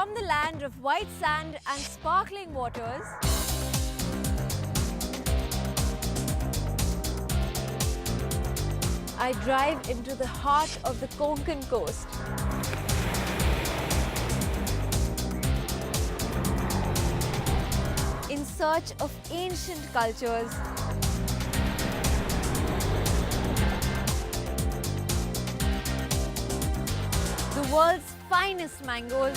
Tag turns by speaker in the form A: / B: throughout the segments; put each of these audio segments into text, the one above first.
A: From the land of white sand and sparkling waters, I drive into the heart of the Konkan coast. In search of ancient cultures, the world's finest mangoes,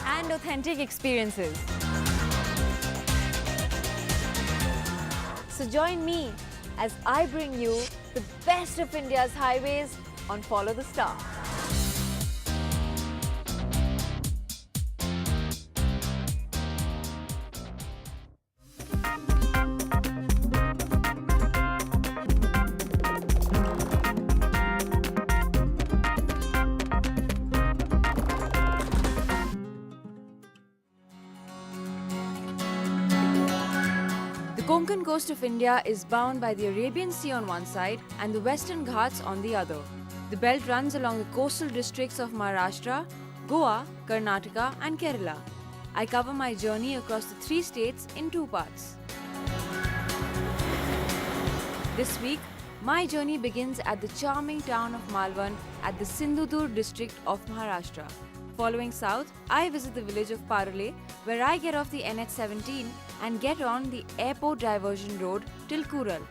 A: and authentic experiences. So join me as I bring you the best of India's highways on Follow the Star. The Konkan coast of India is bound by the Arabian Sea on one side and the Western Ghats on the other. The belt runs along the coastal districts of Maharashtra, Goa, Karnataka and Kerala. I cover my journey across the three states in two parts. This week, my journey begins at the charming town of Malvan at the Sindhudurg district of Maharashtra. Following south, I visit the village of Parole, where I get off the NH17 and get on the airport diversion road till Kural.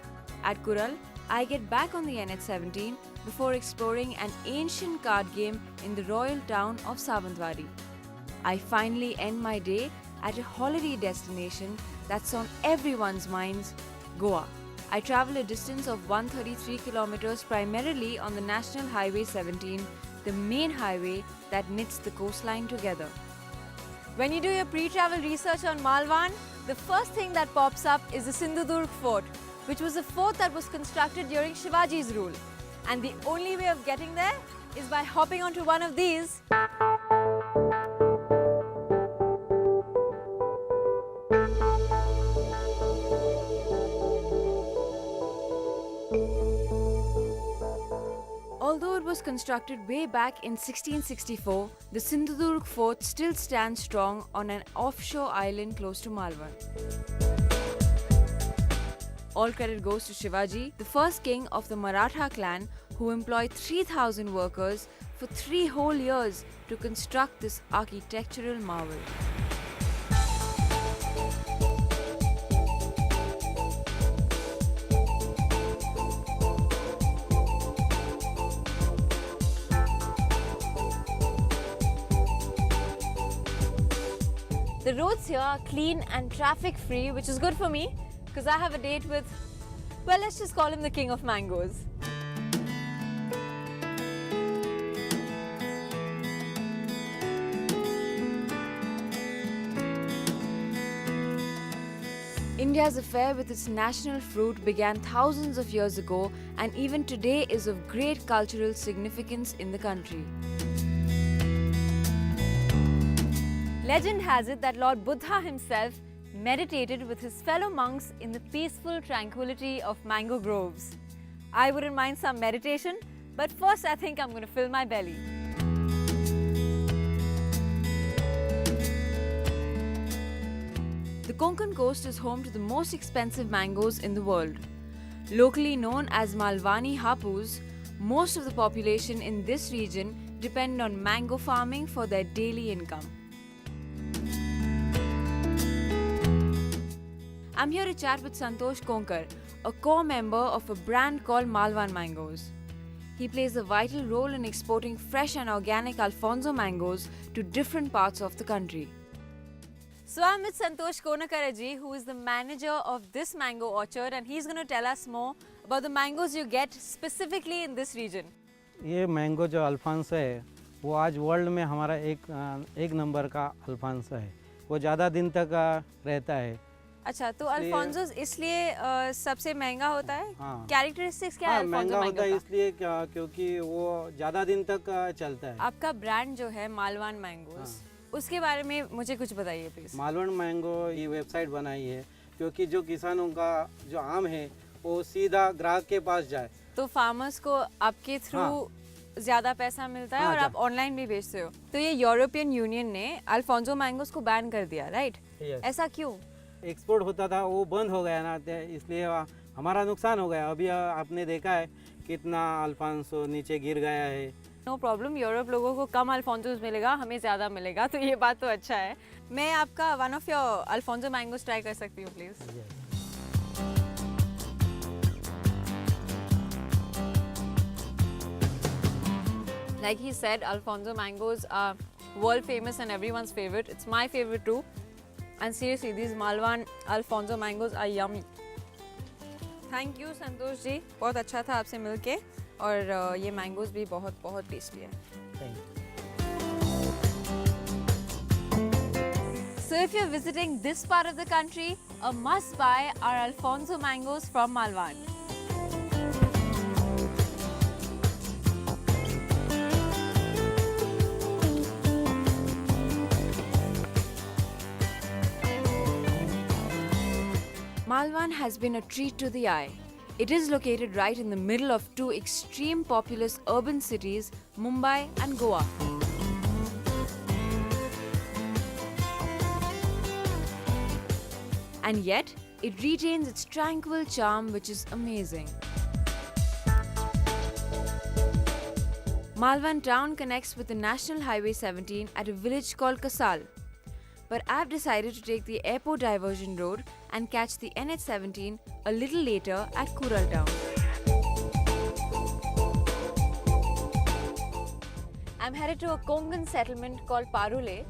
A: At Kural, I get back on the NH17 before exploring an ancient card game in the royal town of Savantwadi. I finally end my day at a holiday destination that's on everyone's minds, Goa. I travel a distance of 133 kilometers primarily on the National Highway 17, the main highway that knits the coastline together. When you do your pre-travel research on Malvan, the first thing that pops up is the Sindhudurg Fort, which was a fort that was constructed during Shivaji's rule. And the only way of getting there is by hopping onto one of these. Although it was constructed way back in 1664, the Sindhudurg Fort still stands strong on an offshore island close to Malvan. All credit goes to Shivaji, the first king of the Maratha clan, who employed 3,000 workers for 3 whole years to construct this architectural marvel. The roads here are clean and traffic free, which is good for me because I have a date with, well, let's just call him the king of mangoes. India's affair with its national fruit began thousands of years ago and even today is of great cultural significance in the country. Legend has it that Lord Buddha himself meditated with his fellow monks in the peaceful tranquility of mango groves. I wouldn't mind some meditation, but first I think I'm going to fill my belly. The Konkan coast is home to the most expensive mangoes in the world. Locally known as Malwani Hapus, most of the population in this region depend on mango farming for their daily income. I'm here to chat with Santosh Konkar, a core member of a brand called Malvan Mangoes. He plays a vital role in exporting fresh and organic Alfonso mangoes to different parts of the country. So I'm with Santosh Konakaraji, who is the manager of this mango orchard, and he's going to tell us more about the mangoes you get specifically in this region.
B: ये mango जो Alphonso है वो आज world में हमारा एक number का Alphonso है। वो ज़्यादा दिन तक रहता है।
A: अच्छा, तो अल्फांसोस इसलिए सबसे महंगा होता है?
B: हाँ।
A: कैरेक्टरिस्टिक्स क्या है अल्फांसो
B: महंगा
A: मैंगो
B: होता है
A: का?
B: इसलिए क्योंकि वो ज़्यादा दिन तक चलता है।
A: आपका ब्रांड जो है मालवान मैंगोस, उसके बारे में मुझे कुछ बताइए प्लीज।
B: मालवन मैंगो ये वेबसाइट बनाई है क्योंकि जो किसानों का जो आम है वो सीधा ग्राहक के पास जाए।
A: तो फार्मर्स को आपके थ्रू
B: हाँ।
A: ज्यादा पैसा मिलता है
B: हाँ,
A: और आप ऑनलाइन भी बेचते हो। तो ये यूरोपियन यूनियन ने अल्फोंसो मैंगोस को बैन कर दिया, राइट?
B: Yes.
A: ऐसा क्यों?
B: एक्सपोर्ट होता था वो बंद हो गया ना, तो इसलिए हमारा नुकसान हो गया। अभी आपने देखा है कितना अल्फांसो नीचे गिर गया है।
A: नो प्रॉब्लम, यूरोप लोगों को कम अल्फोंसोस मिलेगा, हमें ज़्यादा मिलेगा, तो ये बात तो अच्छा है। मैं आपका one of your Alfonso mangoes try कर सकती हूँ please? Like he said, Alfonso mangoes are world famous and everyone's favorite. It's my favorite too. And seriously, these Malwan Alfonso mangoes are yummy. Thank you Santosh ji, बहुत अच्छा था आपसे मिलके और ये मैंगोज भी बहुत बहुत टेस्टी है।
B: Thank you.
A: So if you're visiting this part of the country, a must buy are Alfonso mangoes from Malwan. Malwan has been a treat to the eye. It is located right in the middle of two extreme populous urban cities, Mumbai and Goa. And yet, it retains its tranquil charm, which is amazing. Malwan town connects with the National Highway 17 at a village called Kasal. But I've decided to take the airport diversion road and catch the NH17 a little later at Kural town. I'm headed to a Konkan settlement called Parule.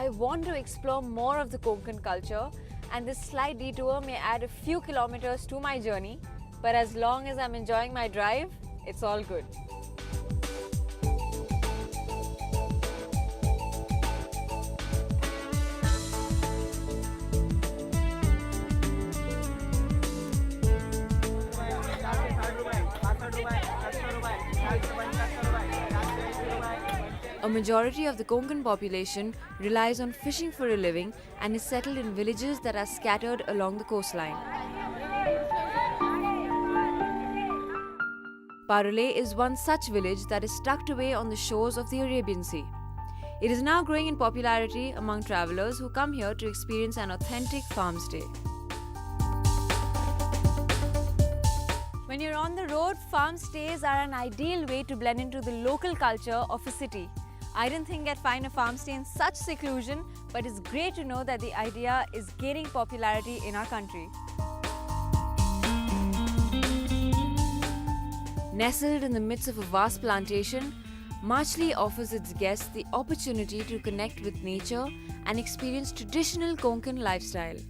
A: I want to explore more of the Konkan culture, and this slight detour may add a few kilometers to my journey, but as long as I'm enjoying my drive, it's all good. A majority of the Konkan population relies on fishing for a living and is settled in villages that are scattered along the coastline. Parule is one such village that is tucked away on the shores of the Arabian Sea. It is now growing in popularity among travelers who come here to experience an authentic farm stay. When you're on the road, farm stays are an ideal way to blend into the local culture of a city. I didn't think I'd find a farm stay in such seclusion, but it's great to know that the idea is gaining popularity in our country. Nestled in the midst of a vast plantation, Machli offers its guests the opportunity to connect with nature and experience traditional Konkan lifestyle.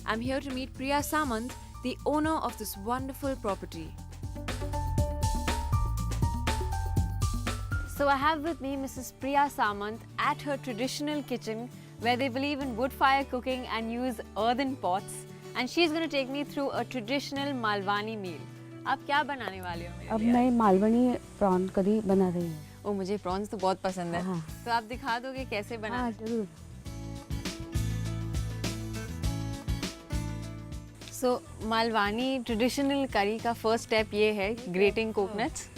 A: I'm here to meet Priya Samant, the owner of this wonderful property. So I have with me Mrs. Priya Samant at her traditional kitchen where they believe in wood fire cooking and use earthen pots, and she's going to take me through a traditional Malwani meal. आप क्या बनाने वाले हो मेरे
C: अब
A: लिए?
C: मैं Malvani prawn करी बना रही हूँ।
A: ओ, मुझे प्रॉन्स तो बहुत पसंद है।
C: हाँ।
A: तो आप दिखा दोगे कैसे बनाना?
C: हाँ जरूर।
A: So मालवानी ट्रेडिशनल करी का फर्स्ट स्टेप ये है grating coconuts.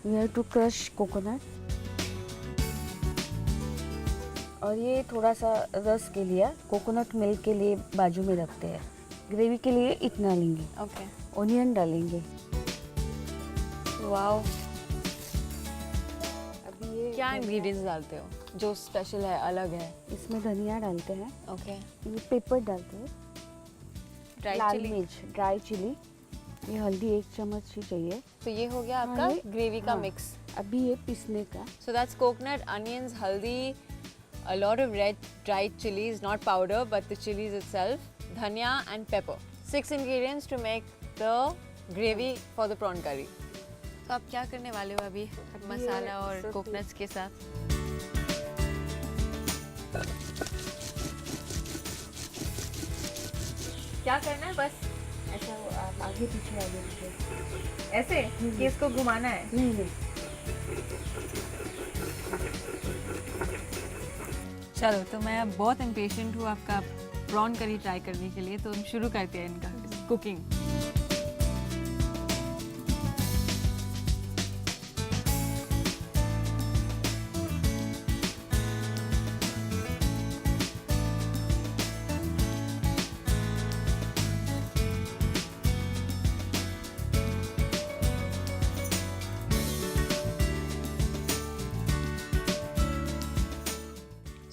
C: We have to crush coconut और ये थोड़ा सा रस के लिए कोकोनट मिल्क के लिए बाजू में रखते हैं। ग्रेवी के लिए इतना लेंगे।
A: ओके।
C: ऑनियन डालेंगे।
A: वाओ।
C: अभी ये
A: क्या इंग्रेडिएंट्स डालते हो जो स्पेशल है, अलग है?
C: इसमें धनिया डालते हैं।
A: ओके।
C: ये पेपर डालते हैं।
A: ड्राई
C: लाल
A: चिली।
C: मिर्च, ड्राई चिली। ये हल्दी 1 चम्मच ही चाहिए।
A: तो ये हो गया
C: हाँ,
A: आपका
C: ये-
A: ग्रेवी का
C: हाँ।
A: मिक्स।
C: अभी ये पीसने का।
A: So that's coconut, onions, haldi, a lot of red dried chilies, not powder, but the chilies itself, dhania and pepper. 6 ingredients to make the gravy for the prawn curry. तो आप क्या करने वाले हो अभी मसाला और
C: सब
A: कोकोनट्स के साथ? क्या करना है? बस
C: ऐसा आगे पीछे।
A: ऐसे कि इसको घुमाना है?
C: नहीं।
A: चलो, तो मैं अब बहुत इम्पेशेंट हूँ आपका प्रॉन करी ट्राई करने के लिए, तो हम शुरू करते हैं इनका cooking.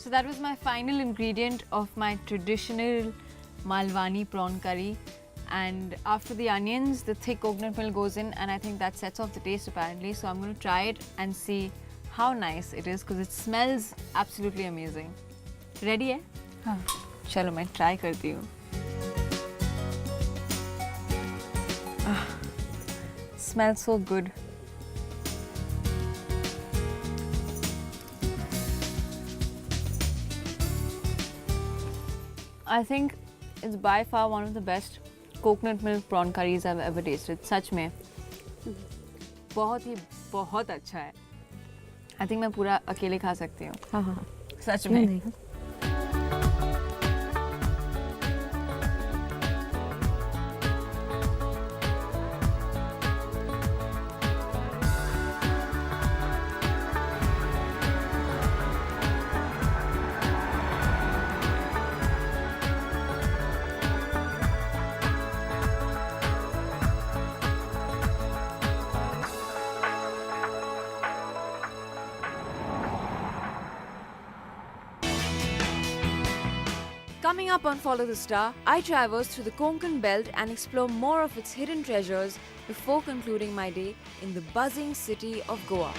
A: So that was my final ingredient of my traditional Malwani prawn curry. And after the onions, the thick coconut milk goes in, and I think that sets off the taste apparently. So I'm going to try it and see how nice it is because it smells absolutely amazing. Ready है?
C: हाँ.
A: चलो मैं try करती हूँ. Smells so good. I think it's by far one of the best coconut milk prawn curries I've ever tasted. सच में बहुत अच्छा है. I think मैं पूरा अकेले खा सकती हूँ.
C: हाँ हाँ.
A: सच में.
C: नहीं.
A: Coming up on Follow the Star, I traverse through the Konkan belt and explore more of its hidden treasures before concluding my day in the buzzing city of Goa.